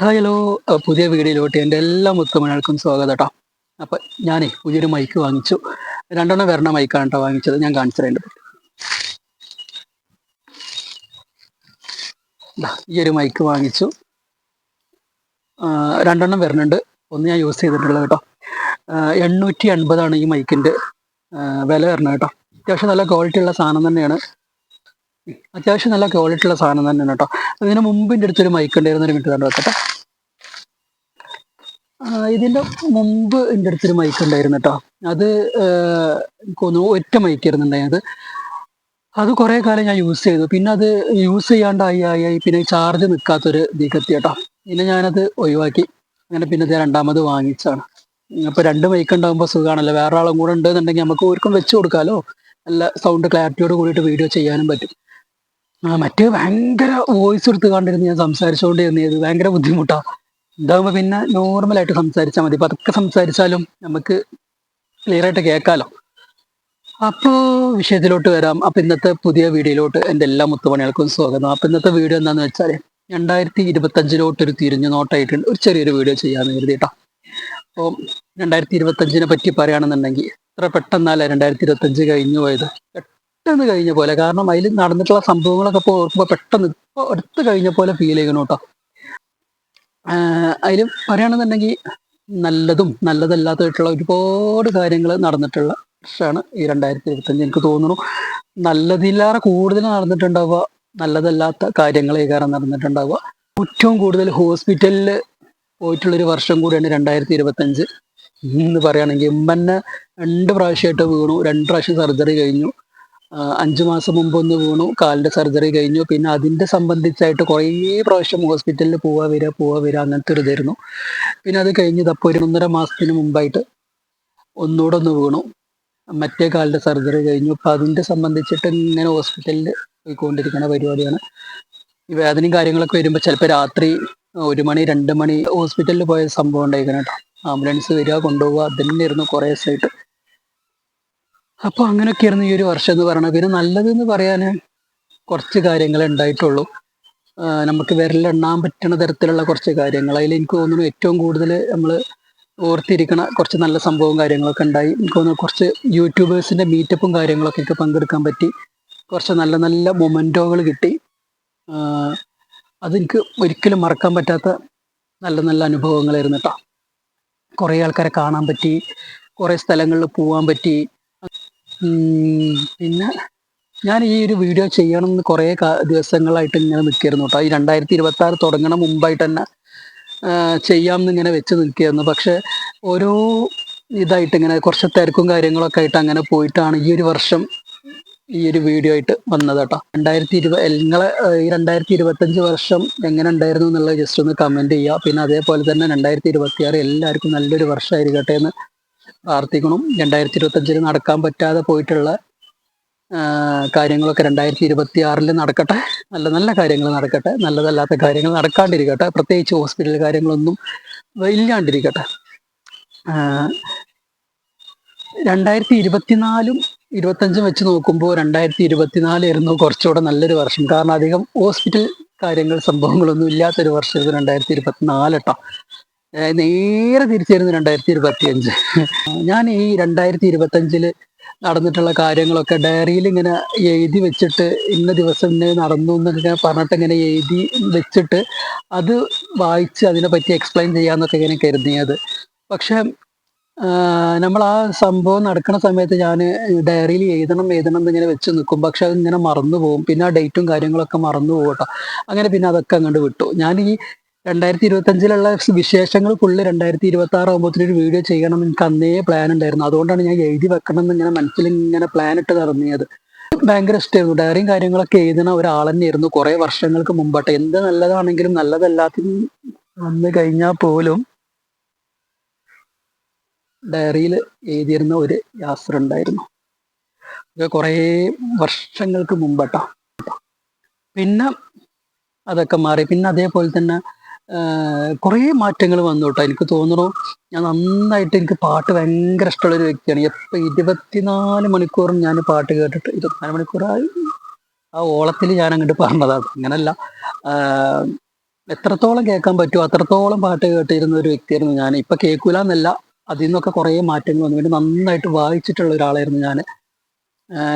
Hi hello. പുതിയ വീഡിയോയിലോട്ട് എൻ്റെ എല്ലാ മുത്തുമണികൾക്കും സ്വാഗതം കേട്ടോ. അപ്പം ഞാനേ പുതിയൊരു മൈക്ക് വാങ്ങിച്ചു. രണ്ടെണ്ണം വരണ മൈക്കാണ് കേട്ടോ വാങ്ങിച്ചത്. ഞാൻ കാണിച്ചു തരേണ്ടത്. ഈ ഒരു മൈക്ക് വാങ്ങിച്ചു. രണ്ടെണ്ണം വരുന്നുണ്ട്. ഒന്ന് ഞാൻ യൂസ് ചെയ്തിട്ടുള്ളത് കേട്ടോ. 880 ഈ മൈക്കിൻ്റെ വില വരുന്നത് കേട്ടോ. അത്യാവശ്യം നല്ല ക്വാളിറ്റി ഉള്ള സാധനം തന്നെയാണ്. കേട്ടോ. ഇതിന് മുമ്പ് എൻ്റെ അടുത്തൊരു മൈക്ക് ഉണ്ടായിരുന്നു. ഒരു മിനിറ്റ് കണ്ടു വെക്കട്ടെ. ഇതിൻ്റെ മുമ്പ് എൻ്റെ അടുത്തൊരു മൈക്ക് ഉണ്ടായിരുന്നു കേട്ടോ. അത് എനിക്ക് തോന്നുന്നു ഒറ്റ മൈക്കായിരുന്നു ഉണ്ടായത്. അത് കുറേ കാലം ഞാൻ യൂസ് ചെയ്തു. പിന്നെ അത് യൂസ് ചെയ്യാണ്ടായി പിന്നെ ചാർജ് നിൽക്കാത്തൊരു ഇതിക്കെത്തി കേട്ടോ. പിന്നെ ഞാനത് ഒഴിവാക്കി. അങ്ങനെ പിന്നെ ഇത് രണ്ടാമത് വാങ്ങിച്ചാണ്. അപ്പോൾ രണ്ട് മൈക്ക് ഉണ്ടാകുമ്പോൾ സുഖമാണല്ലോ. വേറെ ആളും കൂടെ ഉണ്ടെന്നുണ്ടെങ്കിൽ നമുക്ക് ഓർക്കും വെച്ച് കൊടുക്കാമല്ലോ. നല്ല സൗണ്ട് ക്ലാരിറ്റിയോട് കൂടിയിട്ട് വീഡിയോ ചെയ്യാനും പറ്റും. മറ്റേ ഭയങ്കര വോയിസ് എടുത്ത് കണ്ടിരുന്ന് ഞാൻ സംസാരിച്ചുകൊണ്ടിരുന്നത് ഭയങ്കര ബുദ്ധിമുട്ടാണ്. ഇതാകുമ്പോൾ പിന്നെ നോർമലായിട്ട് സംസാരിച്ചാൽ മതി. പതുക്കെ സംസാരിച്ചാലും നമുക്ക് ക്ലിയർ ആയിട്ട് കേൾക്കാമല്ലോ. അപ്പോൾ വിഷയത്തിലോട്ട് വരാം. അപ്പോൾ ഇന്നത്തെ പുതിയ വീഡിയോയിലോട്ട് എൻ്റെ എല്ലാ മുത്തുപണികൾക്കും സ്വാഗതം. അപ്പോൾ ഇന്നത്തെ വീഡിയോ എന്താണെന്ന് വെച്ചാൽ 2025 തിരിഞ്ഞു നോട്ടായിട്ടുണ്ട്. ഒരു ചെറിയൊരു വീഡിയോ ചെയ്യാമെന്ന് കരുതിയിട്ടോ. അപ്പോൾ 2025 പറ്റി പറയുകയാണെന്നുണ്ടെങ്കിൽ ഇത്ര പെട്ടെന്നല്ല 2025 കഴിഞ്ഞു പോയത്. പെട്ടെന്ന് കഴിഞ്ഞ പോലെ. കാരണം അതിൽ നടന്നിട്ടുള്ള സംഭവങ്ങളൊക്കെ ഇപ്പോൾ ഓർക്കുമ്പോൾ പെട്ടെന്ന് ഇപ്പോൾ അടുത്ത് കഴിഞ്ഞ പോലെ ഫീൽ ചെയ്യണം കേട്ടോ. അതിൽ പറയുകയാണെന്നുണ്ടെങ്കിൽ നല്ലതും നല്ലതല്ലാത്തതായിട്ടുള്ള ഒരുപാട് കാര്യങ്ങൾ നടന്നിട്ടുള്ള വർഷമാണ് ഈ 2025. എനിക്ക് തോന്നുന്നു നല്ലതിലേറെ കൂടുതൽ നടന്നിട്ടുണ്ടാവുക നല്ലതല്ലാത്ത കാര്യങ്ങളേ കാരണം നടന്നിട്ടുണ്ടാവുക. ഏറ്റവും കൂടുതൽ ഹോസ്പിറ്റലിൽ പോയിട്ടുള്ളൊരു വർഷം കൂടിയാണ് 2025 എന്ന് പറയുകയാണെങ്കിൽ. ഉമ്മന്നെ 2 പ്രാവശ്യമായിട്ട് വീണു. 2 പ്രാവശ്യം സർജറി കഴിഞ്ഞു. 5 മാസം മുമ്പ് ഒന്ന് വീണു. കാലിൻ്റെ സർജറി കഴിഞ്ഞു. പിന്നെ അതിൻ്റെ സംബന്ധിച്ചായിട്ട് കുറേ പ്രാവശ്യം ഹോസ്പിറ്റലിൽ പോവാ വരിക അങ്ങനത്തെ ഒരു ഇതായിരുന്നു. പിന്നെ അത് കഴിഞ്ഞതപ്പോൾ ഒരു 1.5 മാസത്തിന് മുമ്പായിട്ട് ഒന്നുകൂടെ ഒന്ന് വീണു. മറ്റേ കാലിൻ്റെ സർജറി കഴിഞ്ഞു. അപ്പം അതിൻ്റെ സംബന്ധിച്ചിട്ട് ഇങ്ങനെ ഹോസ്പിറ്റലിൽ പോയിക്കൊണ്ടിരിക്കുന്ന പരിപാടിയാണ്. ഈ വേദനയും കാര്യങ്ങളൊക്കെ വരുമ്പോൾ ചിലപ്പോൾ രാത്രി 1 മണി 2 മണി ഹോസ്പിറ്റലിൽ പോയ സംഭവം ഉണ്ടായിരിക്കണം കേട്ടോ. ആംബുലൻസ് വരിക, കൊണ്ടുപോവുക, അതന്നെയായിരുന്നു കുറേ ദിവസമായിട്ട്. അപ്പോൾ അങ്ങനെയൊക്കെയായിരുന്നു ഈ ഒരു വർഷം എന്ന് പറയുന്നത്. പിന്നെ നല്ലതെന്ന് പറയാൻ കുറച്ച് കാര്യങ്ങളെ ഉണ്ടായിട്ടുള്ളൂ. നമുക്ക് വിരലെണ്ണാൻ പറ്റുന്ന തരത്തിലുള്ള കുറച്ച് കാര്യങ്ങൾ. അതിൽ എനിക്ക് തോന്നുന്നു ഏറ്റവും കൂടുതൽ നമ്മൾ ഓർത്തിരിക്കണ കുറച്ച് നല്ല സംഭവവും കാര്യങ്ങളൊക്കെ ഉണ്ടായി. എനിക്ക് തോന്നുന്നു കുറച്ച് യൂട്യൂബേഴ്സിൻ്റെ മീറ്റപ്പും കാര്യങ്ങളൊക്കെ എനിക്ക് പങ്കെടുക്കാൻ പറ്റി. കുറച്ച് നല്ല നല്ല മൊമെൻറ്റോകൾ കിട്ടി. അതെനിക്ക് ഒരിക്കലും മറക്കാൻ പറ്റാത്ത നല്ല നല്ല അനുഭവങ്ങളായിരുന്നു കേട്ടോ. കുറേ ആൾക്കാരെ കാണാൻ പറ്റി, കുറേ സ്ഥലങ്ങളിൽ പോകാൻ പറ്റി. പിന്നെ ഞാൻ ഈ ഒരു വീഡിയോ ചെയ്യണമെന്ന് കുറേ ദിവസങ്ങളായിട്ട് ഇങ്ങനെ നിൽക്കുകയായിരുന്നു കേട്ടോ. ഈ 2026 തുടങ്ങണ മുമ്പായിട്ട് തന്നെ ചെയ്യാമെന്ന് ഇങ്ങനെ വെച്ച് നിൽക്കുകയായിരുന്നു. പക്ഷെ ഓരോ ഇതായിട്ട് ഇങ്ങനെ കുറച്ച് തിരക്കും കാര്യങ്ങളൊക്കെ ആയിട്ട് അങ്ങനെ പോയിട്ടാണ് ഈ ഒരു വർഷം ഈ ഒരു വീഡിയോ ആയിട്ട് വന്നത് കേട്ടോ. നിങ്ങളെ ഈ 2025 വർഷം എങ്ങനെ ഉണ്ടായിരുന്നു എന്നുള്ളത് ജസ്റ്റ് ഒന്ന് കമൻറ്റ് ചെയ്യുക. പിന്നെ അതേപോലെ തന്നെ 2026 എല്ലാവർക്കും നല്ലൊരു വർഷമായിരിക്കട്ടെ എന്ന് പ്രാർത്ഥിക്കണം. 2025 നടക്കാൻ പറ്റാതെ പോയിട്ടുള്ള കാര്യങ്ങളൊക്കെ 2026 നടക്കട്ടെ. നല്ല നല്ല കാര്യങ്ങൾ നടക്കട്ടെ. നല്ലതല്ലാത്ത കാര്യങ്ങൾ നടക്കാണ്ടിരിക്കട്ടെ. പ്രത്യേകിച്ച് ഹോസ്പിറ്റൽ കാര്യങ്ങളൊന്നും ഇല്ലാണ്ടിരിക്കട്ടെ. 2024 2025 വെച്ച് നോക്കുമ്പോൾ 2024 ആയിരുന്നു കുറച്ചുകൂടെ നല്ലൊരു വർഷം. കാരണം അധികം ഹോസ്പിറ്റൽ കാര്യങ്ങൾ സംഭവങ്ങളൊന്നും ഇല്ലാത്തൊരു വർഷമായിരുന്നു 2024 കേട്ടോ. നേരെ തിരിച്ചായിരുന്നു 2025. ഞാൻ ഈ 2025 നടന്നിട്ടുള്ള കാര്യങ്ങളൊക്കെ ഡയറിയിൽ ഇങ്ങനെ എഴുതി വെച്ചിട്ട് ഇന്ന ദിവസം ഇന്ന നടന്നു എന്നൊക്കെ പറഞ്ഞിട്ട് ഇങ്ങനെ എഴുതി വെച്ചിട്ട് അത് വായിച്ച് അതിനെപ്പറ്റി എക്സ്പ്ലെയിൻ ചെയ്യാമെന്നൊക്കെ ഇങ്ങനെ കരുതിയത്. പക്ഷെ നമ്മൾ ആ സംഭവം നടക്കുന്ന സമയത്ത് ഞാൻ ഡയറിയിൽ എഴുതണം എന്നിങ്ങനെ വെച്ച് നിൽക്കും. പക്ഷെ അതിങ്ങനെ മറന്നു പോകും. പിന്നെ ആ ഡേറ്റും കാര്യങ്ങളൊക്കെ മറന്നു പോകും കേട്ടോ. അങ്ങനെ പിന്നെ അതൊക്കെ അങ്ങോട്ട് വിട്ടു. ഞാൻ ഈ 2025 വിശേഷങ്ങൾ ഫുള്ള് 2026 ആകുമ്പോഴത്തേനൊരു വീഡിയോ ചെയ്യണം എനിക്ക് അന്നേ പ്ലാൻ ഉണ്ടായിരുന്നു. അതുകൊണ്ടാണ് ഞാൻ എഴുതി വെക്കണം എന്നിങ്ങനെ മനസ്സിൽ ഇങ്ങനെ പ്ലാൻ ഇട്ട് നടന്നിയത്. ഭയങ്കര ഇഷ്ടമായിരുന്നു. ഡയറിയും കാര്യങ്ങളൊക്കെ എഴുതുന്ന ഒരാൾ തന്നെയായിരുന്നു കുറേ വർഷങ്ങൾക്ക് മുമ്പാട്ടെ. എന്ത് നല്ലതാണെങ്കിലും നല്ലതല്ലാത്തതും വന്നു കഴിഞ്ഞാൽ പോലും ഡയറിയിൽ എഴുതിയിരുന്ന ഒരു യാത്ര ഉണ്ടായിരുന്നു. അത് കുറേ വർഷങ്ങൾക്ക് മുമ്പാട്ടോ. പിന്നെ അതൊക്കെ മാറി. പിന്നെ അതേപോലെ തന്നെ കുറേ മാറ്റങ്ങൾ വന്നു കേട്ടോ. എനിക്ക് തോന്നുന്നു ഞാൻ നന്നായിട്ട് എനിക്ക് പാട്ട് ഭയങ്കര ഇഷ്ടമുള്ളൊരു വ്യക്തിയാണ്. എപ്പോൾ 24 മണിക്കൂറും ഞാൻ പാട്ട് കേട്ടിട്ട് 24 മണിക്കൂറായി ആ ഓളത്തിൽ ഞാൻ അങ്ങോട്ട് പറഞ്ഞതാണ്. അങ്ങനല്ല, എത്രത്തോളം കേൾക്കാൻ പറ്റുമോ അത്രത്തോളം പാട്ട് കേട്ടിരുന്ന ഒരു വ്യക്തിയായിരുന്നു ഞാൻ. ഇപ്പൊ കേൾക്കൂല എന്നല്ല, അതിൽ നിന്നൊക്കെ കുറേ മാറ്റങ്ങൾ വന്നു. പിന്നെ നന്നായിട്ട് വായിച്ചിട്ടുള്ള ഒരാളായിരുന്നു ഞാൻ.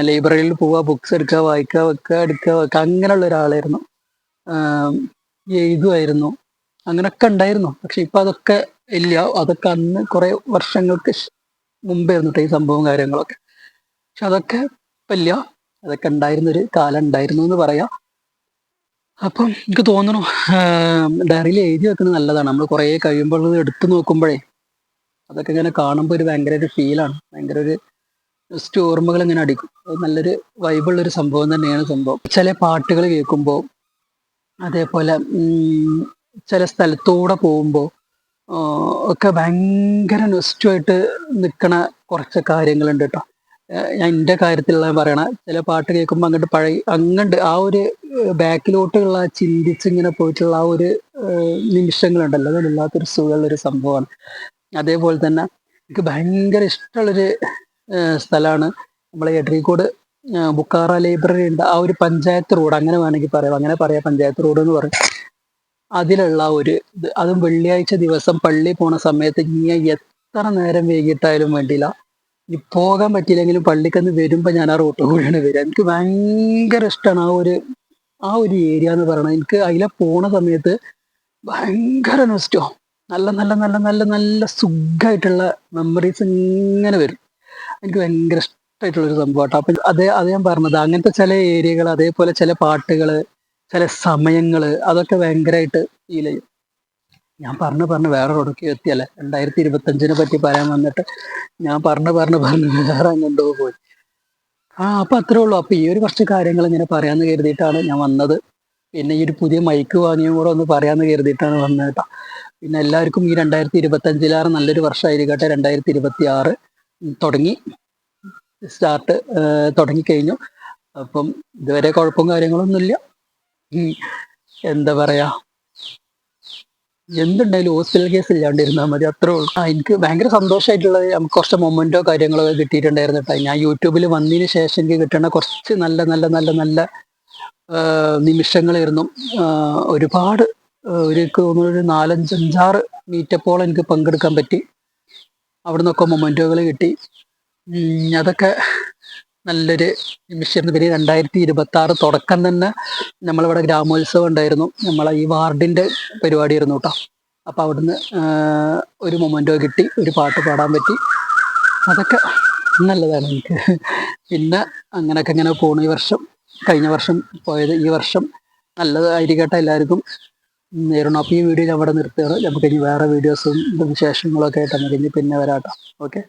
ലൈബ്രറിയിൽ പോവുക, ബുക്സ് എടുക്കുക, വായിക്കുക, വെക്കുക, എടുക്കുക, വെക്കുക, അങ്ങനെയുള്ള ഒരാളായിരുന്നു. എഴുതുമായിരുന്നു, അങ്ങനൊക്കെ ഉണ്ടായിരുന്നു. പക്ഷെ ഇപ്പൊ അതൊക്കെ ഇല്ല. അതൊക്കെ അന്ന് കുറെ വർഷങ്ങൾക്ക് മുമ്പായിരുന്നു കേട്ടോ ഈ സംഭവം കാര്യങ്ങളൊക്കെ. പക്ഷെ അതൊക്കെ ഇപ്പൊ ഇല്ല. അതൊക്കെ ഉണ്ടായിരുന്നൊരു കാലം ഉണ്ടായിരുന്നു എന്ന് പറയാം. അപ്പം എനിക്ക് തോന്നുന്നു ഡയറിയിൽ എഴുതി വെക്കുന്നത് നല്ലതാണ്. നമ്മൾ കുറേ കഴിയുമ്പോൾ അത് എടുത്തു നോക്കുമ്പോഴേ അതൊക്കെ ഇങ്ങനെ കാണുമ്പോൾ ഒരു ഭയങ്കര ഒരു ഫീലാണ്, ഭയങ്കര ഒരു ജസ്റ്റ് ഓർമ്മകൾ ഇങ്ങനെ അടിക്കും. അത് നല്ലൊരു വൈബുള്ളൊരു സംഭവം തന്നെയാണ് സംഭവം. ചില പാട്ടുകൾ കേൾക്കുമ്പോൾ, അതേപോലെ ചില സ്ഥലത്തൂടെ പോകുമ്പോൾ ഒക്കെ ഭയങ്കര നൊസ്റ്റുമായിട്ട് നിൽക്കണ കുറച്ച് കാര്യങ്ങളുണ്ട് കേട്ടോ. ഞാൻ എൻ്റെ കാര്യത്തിലുള്ള പറയണ ചില പാട്ട് കേൾക്കുമ്പോൾ അങ്ങോട്ട് പഴയ അങ്ങോട്ട് ആ ഒരു ബാക്കിലോട്ടുള്ള ചിന്തിച്ചിങ്ങനെ പോയിട്ടുള്ള ആ ഒരു നിമിഷങ്ങളുണ്ടല്ലോ, അത് വല്ലാത്തൊരു സുഖമുള്ളൊരു സംഭവമാണ്. അതേപോലെ തന്നെ എനിക്ക് ഭയങ്കര ഇഷ്ടമുള്ളൊരു സ്ഥലമാണ് നമ്മളെ എടരിക്കോട് ബുക്കാറ ലൈബ്രറി ഉണ്ട്. ആ ഒരു പഞ്ചായത്ത് റോഡ് അങ്ങനെ വേണമെങ്കിൽ പറയാം, അങ്ങനെ പറയാം, പഞ്ചായത്ത് റോഡ് എന്ന് പറയും. അതിലുള്ള ഒരു ഇത്, അതും വെള്ളിയാഴ്ച ദിവസം പള്ളി പോണ സമയത്ത് ഇനി എത്ര നേരം വൈകിട്ടായാലും വേണ്ടിയില്ല, ഇനി പോകാൻ പറ്റിയില്ലെങ്കിലും പള്ളിക്കന്ന് വരുമ്പോ ഞാൻ ആ റോട്ട് കൂടിയാണ് വരിക. എനിക്ക് ഭയങ്കര ഇഷ്ടമാണ് ആ ഒരു ഏരിയ എന്ന് പറയുന്നത്. എനിക്ക് അതിലെ പോണ സമയത്ത് ഭയങ്കര നൊസ്റ്റോ, നല്ല നല്ല നല്ല നല്ല നല്ല സുഖമായിട്ടുള്ള മെമ്മറീസ് ഇങ്ങനെ വരും. എനിക്ക് ഭയങ്കര ഇഷ്ടമായിട്ടുള്ള ഒരു സംഭവം കേട്ടോ. അപ്പൊ അത് ഞാൻ പറഞ്ഞത് അങ്ങനത്തെ ചില ഏരിയകൾ, അതേപോലെ ചില പാട്ടുകള്, ചില സമയങ്ങള്, അതൊക്കെ ഭയങ്കരമായിട്ട് ഫീൽ ചെയ്യും. ഞാൻ പറഞ്ഞു വേറെ റോഡൊക്കെ എത്തിയല്ലേ, 2025 പറ്റി പറയാൻ വന്നിട്ട് ഞാൻ പറഞ്ഞു വേറെ അങ്ങോട്ടോ പോയി. അപ്പൊ അത്രേ ഉള്ളൂ. അപ്പൊ ഈ ഒരു കുറച്ച് കാര്യങ്ങൾ ഇങ്ങനെ പറയാന്ന് കരുതിയിട്ടാണ് ഞാൻ വന്നത്. പിന്നെ ഈ ഒരു പുതിയ മൈക്ക് വാങ്ങിയും കൂടെ ഒന്ന് പറയാന്ന് കരുതിയിട്ടാണ് വന്നത് കേട്ടോ. പിന്നെ എല്ലാവർക്കും ഈ 2025 നല്ലൊരു വർഷമായിരിക്കട്ടെ. 2026 തുടങ്ങി, സ്റ്റാർട്ട് തുടങ്ങിക്കഴിഞ്ഞു. അപ്പം ഇതുവരെ കുഴപ്പവും കാര്യങ്ങളൊന്നുമില്ല. എന്താ പറയാ, എന്തുണ്ടായാലും ഹോസ്പിറ്റൽ കേസ് ഇല്ലാണ്ടിരുന്നാൽ മതി, അത്രേ ഉള്ളൂ. എനിക്ക് ഭയങ്കര സന്തോഷമായിട്ടുള്ളത് നമുക്ക് കുറച്ച് മൊമെന്റോ കാര്യങ്ങളോ കിട്ടിയിട്ടുണ്ടായിരുന്നു കേട്ടോ. ഞാൻ യൂട്യൂബിൽ വന്നതിന് ശേഷം എനിക്ക് കിട്ടുന്ന കുറച്ച് നല്ല നല്ല നല്ല നല്ല നിമിഷങ്ങളായിരുന്നു. ഒരുപാട് എനിക്ക് തോന്നുന്നു ഒരു 4-5-6 മീറ്റപ്പോളം എനിക്ക് പങ്കെടുക്കാൻ പറ്റി. അവിടെ നിന്നൊക്കെ മൊമെന്റോകൾ കിട്ടി. അതൊക്കെ നല്ലൊരു നിമിഷമായിരുന്നു. പിന്നെ 2026 തുടക്കം തന്നെ നമ്മളിവിടെ ഗ്രാമോത്സവം ഉണ്ടായിരുന്നു. നമ്മളെ ഈ വാർഡിന്റെ പരിപാടിയായിരുന്നു കേട്ടോ. അപ്പൊ അവിടുന്ന് ഒരു മൊമെന്റോ കിട്ടി, ഒരു പാട്ട് പാടാൻ പറ്റി. അതൊക്കെ നല്ലതാണ് എനിക്ക്. പിന്നെ അങ്ങനെയൊക്കെ ഇങ്ങനെ പോണു. ഈ വർഷം, കഴിഞ്ഞ വർഷം പോയത് ഈ വർഷം നല്ലതായിരിക്കട്ടെ എല്ലാവർക്കും നേരണം. അപ്പോൾ ഈ വീഡിയോ ഞാൻ അവിടെ നിർത്തുകയാണ്. നമുക്ക് ഇനി വേറെ വീഡിയോസും വിശേഷങ്ങളൊക്കെ ആയിട്ട് നമുക്ക് ഇനി പിന്നെ വരാട്ടോ. ഓക്കെ.